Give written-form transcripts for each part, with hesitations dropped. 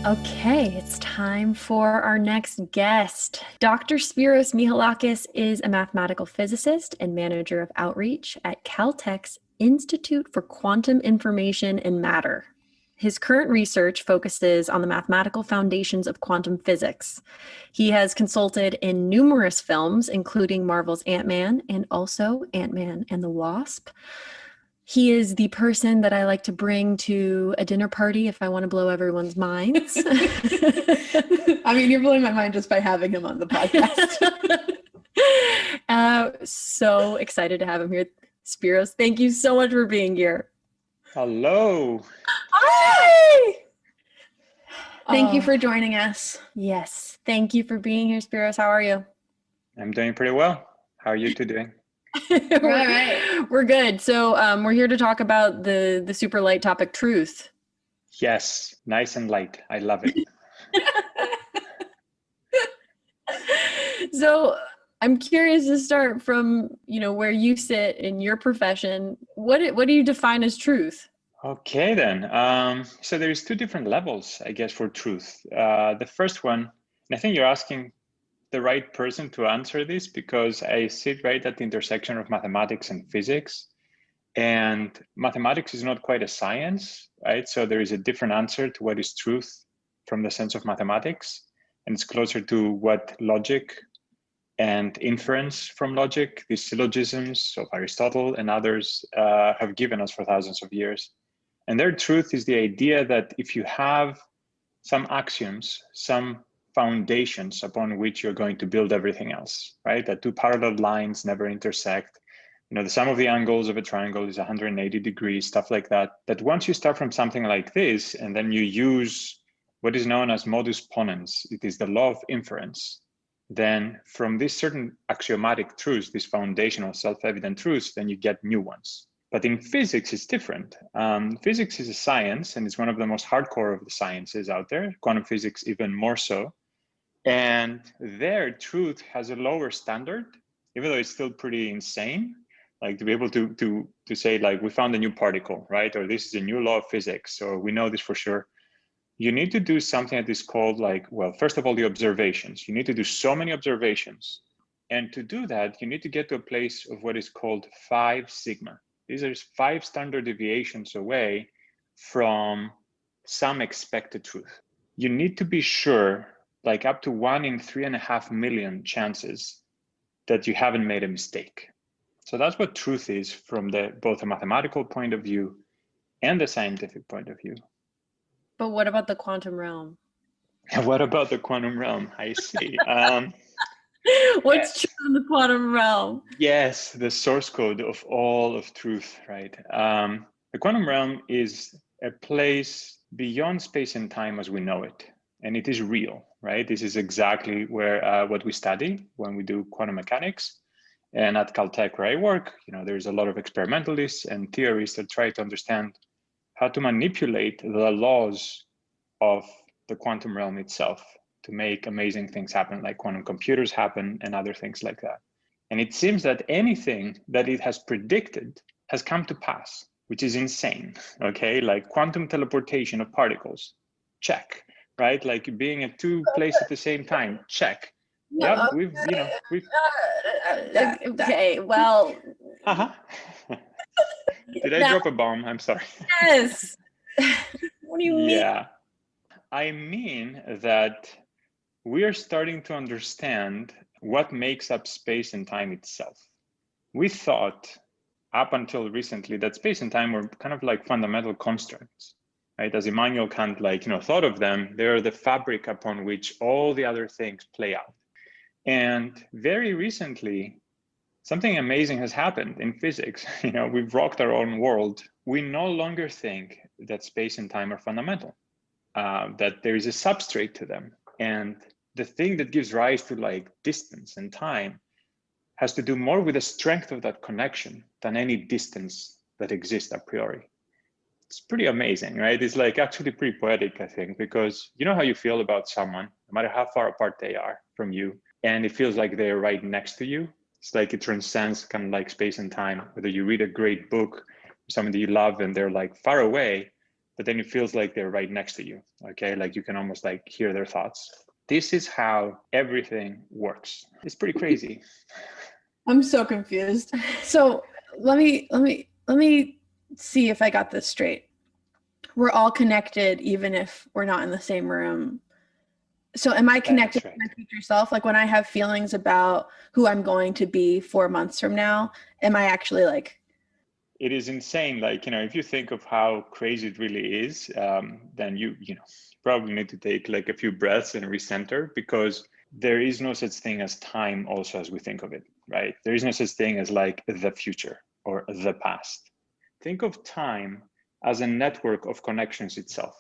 Okay, it's time for our next guest. Dr. Spiros Michalakis is a mathematical physicist and manager of outreach at Caltech's Institute for Quantum Information and Matter. His current research focuses on the mathematical foundations of quantum physics. He has consulted in numerous films, including Marvel's Ant-Man and also Ant-Man and the Wasp. He is the person that I like to bring to a dinner party if I want to blow everyone's minds. I mean, you're blowing my mind just by having him on the podcast. So excited to have him here. Spiros, thank you so much for being here. Hello. Hi! Thank you for joining us. Yes, thank you for being here, Spiros. How are you? I'm doing pretty well. How are you two doing? We're good. So we're here to talk about the super light topic, truth. Yes, nice and light. I love it. So I'm curious to start from, where you sit in your profession. What do you define as truth? Okay, then. So there's two different levels, I guess, for truth. The first one, and I think you're asking the right person to answer this because I sit right at the intersection of mathematics and physics. And mathematics is not quite a science, right? So there is a different answer to what is truth from the sense of mathematics. And it's closer to what logic and inference from logic, these syllogisms of Aristotle and others have given us for thousands of years. And their truth is the idea that if you have some axioms, some foundations upon which you're going to build everything else, right? That two parallel lines never intersect. The sum of the angles of a triangle is 180 degrees, stuff like that. That once you start from something like this, and then you use what is known as modus ponens, it is the law of inference, then from this certain axiomatic truths, this foundational self-evident truths, then you get new ones. But in physics, it's different. Physics is a science, and it's one of the most hardcore of the sciences out there, quantum physics even more so. And their truth has a lower standard, even though it's still pretty insane. Like to be able to say, like, we found a new particle, right? Or this is a new law of physics, or we know this for sure. You need to do something that is called, like, well, first of all, the observations. You need to do so many observations. And to do that, you need to get to a place of what is called 5 sigma. These are 5 standard deviations away from some expected truth. You need to be sure, like up to 1 in 3.5 million chances that you haven't made a mistake. So that's what truth is from both a mathematical point of view and a scientific point of view. But what about the quantum realm? What about the quantum realm? I see. What's true in the quantum realm? Yes, the source code of all of truth, right? The quantum realm is a place beyond space and time as we know it, and it is real, right? This is exactly where what we study when we do quantum mechanics. And at Caltech, where I work, there's a lot of experimentalists and theorists that try to understand how to manipulate the laws of the quantum realm itself to make amazing things happen, like quantum computers happen and other things like that. And it seems that anything that it has predicted has come to pass, which is insane, okay? Like quantum teleportation of particles, check, right? Like being at 2 places at the same time, check. Yeah, we've. Okay, well. Did I drop a bomb? I'm sorry. Yes. What do you mean? Yeah, I mean that we are starting to understand what makes up space and time itself. We thought up until recently that space and time were kind of like fundamental constructs, right? As Immanuel Kant, thought of them, they're the fabric upon which all the other things play out. And very recently, something amazing has happened in physics. We've rocked our own world. We no longer think that space and time are fundamental, that there is a substrate to them. And the thing that gives rise to like distance and time has to do more with the strength of that connection than any distance that exists a priori. It's pretty amazing, right? It's like actually pretty poetic, I think, because you know how you feel about someone, no matter how far apart they are from you, and it feels like they're right next to you. It's like it transcends kind of like space and time. Whether you read a great book, somebody you love, and they're like far away, but then it feels like they're right next to you. Okay, like you can almost like hear their thoughts. This is how everything works. It's pretty crazy. I'm so confused. So let me see if I got this straight. We're all connected even if we're not in the same room. So am I connected to my future self? Like when I have feelings about who I'm going to be 4 months from now, am I actually like... It is insane. Like, if you think of how crazy it really is, then you probably need to take like a few breaths and recenter, because there is no such thing as time also as we think of it, right? There is no such thing as like the future or the past. Think of time as a network of connections itself,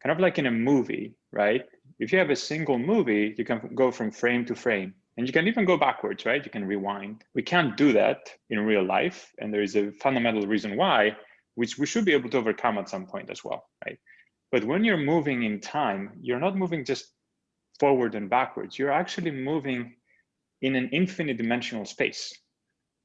kind of like in a movie, right? If you have a single movie, you can go from frame to frame, and you can even go backwards, right? You can rewind. We can't do that in real life, and there is a fundamental reason why, which we should be able to overcome at some point as well, right? But when you're moving in time, you're not moving just forward and backwards. You're actually moving in an infinite dimensional space.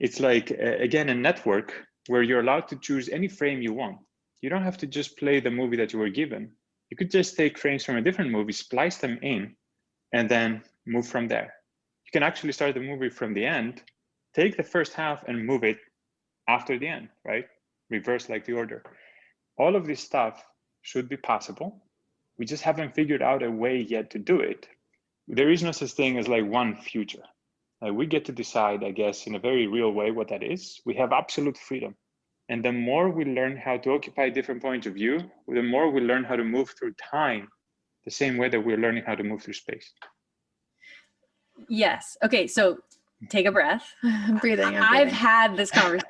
It's like, again, a network where you're allowed to choose any frame you want. You don't have to just play the movie that you were given. You could just take frames from a different movie, splice them in, and then move from there. You can actually start the movie from the end, take the first half and move it after the end, right? Reverse like the order. All of this stuff should be possible. We just haven't figured out a way yet to do it. There is no such thing as like one future. We get to decide, I guess, in a very real way what that is. We have absolute freedom. And the more we learn how to occupy different points of view, the more we learn how to move through time, the same way that we're learning how to move through space. Yes. Okay, so take a breath. I'm breathing. I've had this conversation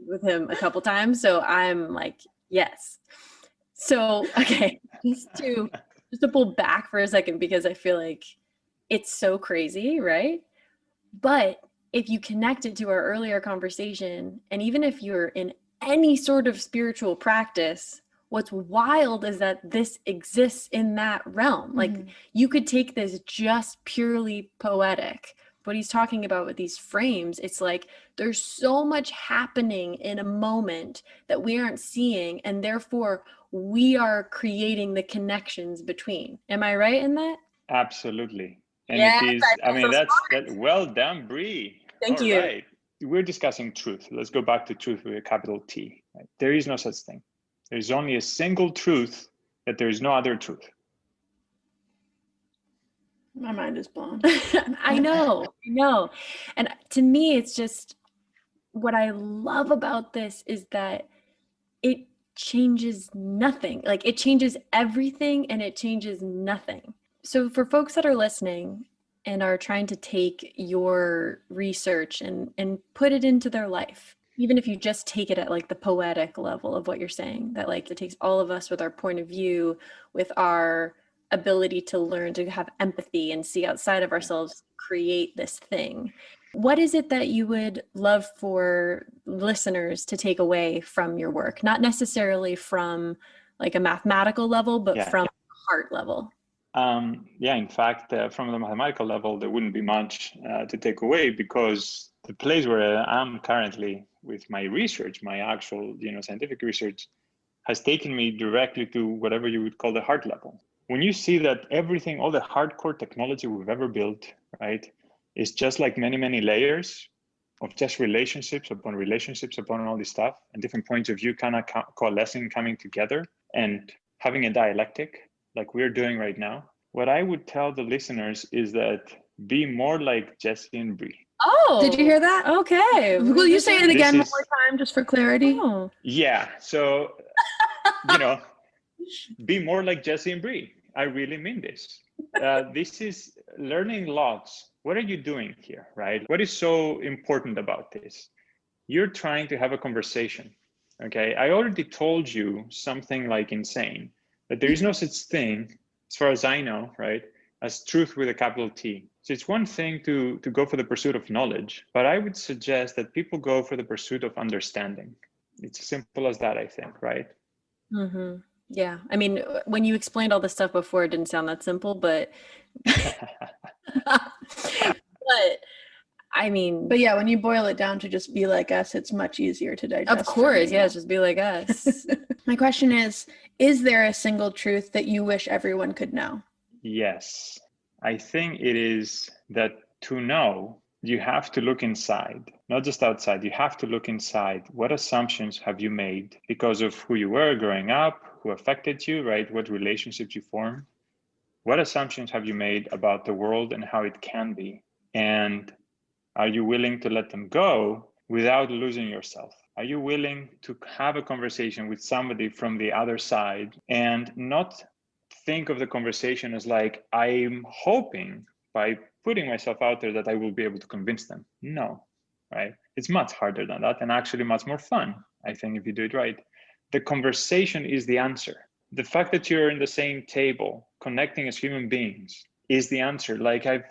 with him a couple times, so I'm like, yes. So, okay, just to pull back for a second, because I feel like it's so crazy, right? But if you connect it to our earlier conversation, and even if you're in any sort of spiritual practice, what's wild is that this exists in that realm. Like you could take this just purely poetic. What he's talking about with these frames, it's like there's so much happening in a moment that we aren't seeing, and therefore we are creating the connections between. Am I right in that? Absolutely. And yes, it is, that's well done, Brie. Thank you. Right. We're discussing truth. Let's go back to truth with a capital T. Right? There is no such thing. There's only a single truth, that there is no other truth. My mind is blown. I know. And to me, it's just, what I love about this is that it changes nothing. Like it changes everything and it changes nothing. So for folks that are listening and are trying to take your research and put it into their life, even if you just take it at like the poetic level of what you're saying, that like it takes all of us with our point of view, with our ability to learn to have empathy and see outside of ourselves, create this thing. What is it that you would love for listeners to take away from your work? Not necessarily from like a mathematical level, but from heart level. In fact, from the mathematical level, there wouldn't be much to take away, because the place where I'm currently with my research, my actual, scientific research, has taken me directly to whatever you would call the heart level. When you see that everything, all the hardcore technology we've ever built, right, is just like many, many layers of just relationships upon all this stuff, and different points of view kind of coalescing, coming together, and having a dialectic like we're doing right now, what I would tell the listeners is that be more like Jessie and Brie. Oh, did you hear that? Okay. Will you say it again one more time, just for clarity? Oh. Yeah. So, be more like Jessie and Brie. I really mean this. This is learning lots. What are you doing here, right? What is so important about this? You're trying to have a conversation. Okay. I already told you something like insane, that there is no such thing, as far as I know, right, as truth with a capital T. So it's one thing to go for the pursuit of knowledge, but I would suggest that people go for the pursuit of understanding. It's as simple as that, I think, right? Mm-hmm. Yeah. I mean, when you explained all this stuff before, it didn't sound that simple, but but I mean, But yeah, when you boil it down to just be like us, it's much easier to digest. of course, yeah, just be like us. My question is there a single truth that you wish everyone could know? Yes. I think it is that to know, you have to look inside, not just outside. You have to look inside. What assumptions have you made because of who you were growing up, who affected you, right? What relationships you formed? What assumptions have you made about the world and how it can be? And are you willing to let them go without losing yourself? Are you willing to have a conversation with somebody from the other side and not think of the conversation as like, I'm hoping by putting myself out there that I will be able to convince them? No, right? It's much harder than that, and actually much more fun, I think, if you do it right. The conversation is the answer. The fact that you're in the same table, connecting as human beings, is the answer. Like I've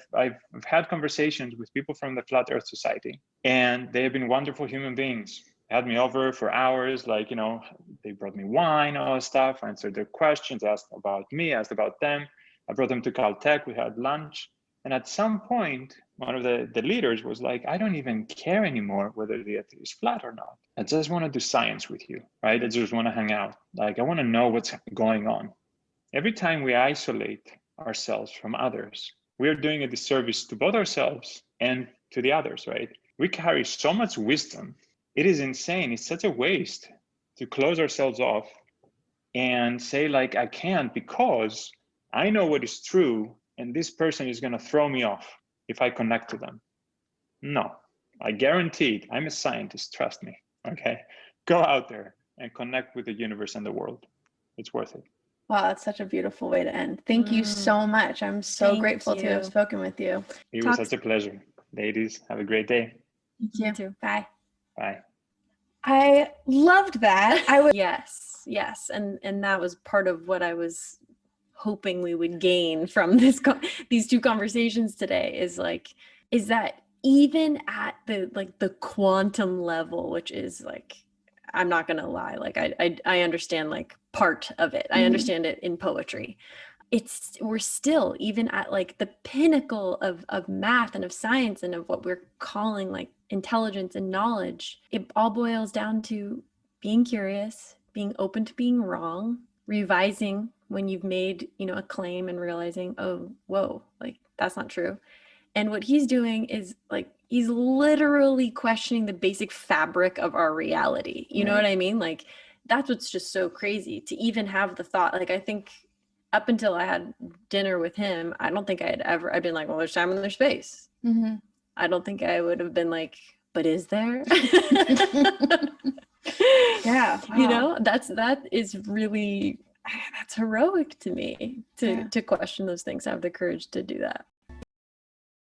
had conversations with people from the Flat Earth Society, and they have been wonderful human beings. They had me over for hours, like, you know, they brought me wine, all that stuff, answered their questions, asked about me, asked about them. I brought them to Caltech, we had lunch. And at some point, one of the leaders was like, I don't even care anymore whether the earth is flat or not. I just want to do science with you, right? I just want to hang out. Like, I want to know what's going on. Every time we isolate ourselves from others, we are doing a disservice to both ourselves and to the others, right? We carry so much wisdom. It is insane. It's such a waste to close ourselves off and say, like, I can't because I know what is true and this person is going to throw me off if I connect to them. No, I guarantee it. I'm a scientist, trust me, okay? Go out there and connect with the universe and the world. It's worth it. Wow, that's such a beautiful way to end. Thank you so much. I'm so grateful to have spoken with you. It was such a pleasure. Ladies, have a great day. You too. Bye. Bye. I loved that. Yes. And that was part of what I was hoping we would gain from these two conversations today is that even at the quantum level, which is like, I'm not going to lie. Like I understand like part of it. I understand it in poetry. We're still even at like the pinnacle of math and of science and of what we're calling like intelligence and knowledge. It all boils down to being curious, being open to being wrong, revising when you've made, a claim and realizing, oh, whoa, like that's not true. And what he's doing is like, he's literally questioning the basic fabric of our reality. You know what I mean? Like, that's what's just so crazy to even have the thought. Like, I think up until I had dinner with him, I don't think I'd been like, well, there's time and there's space. Mm-hmm. I don't think I would have been like, but is there? Yeah. Wow. That is really, that's heroic to me to question those things, have the courage to do that.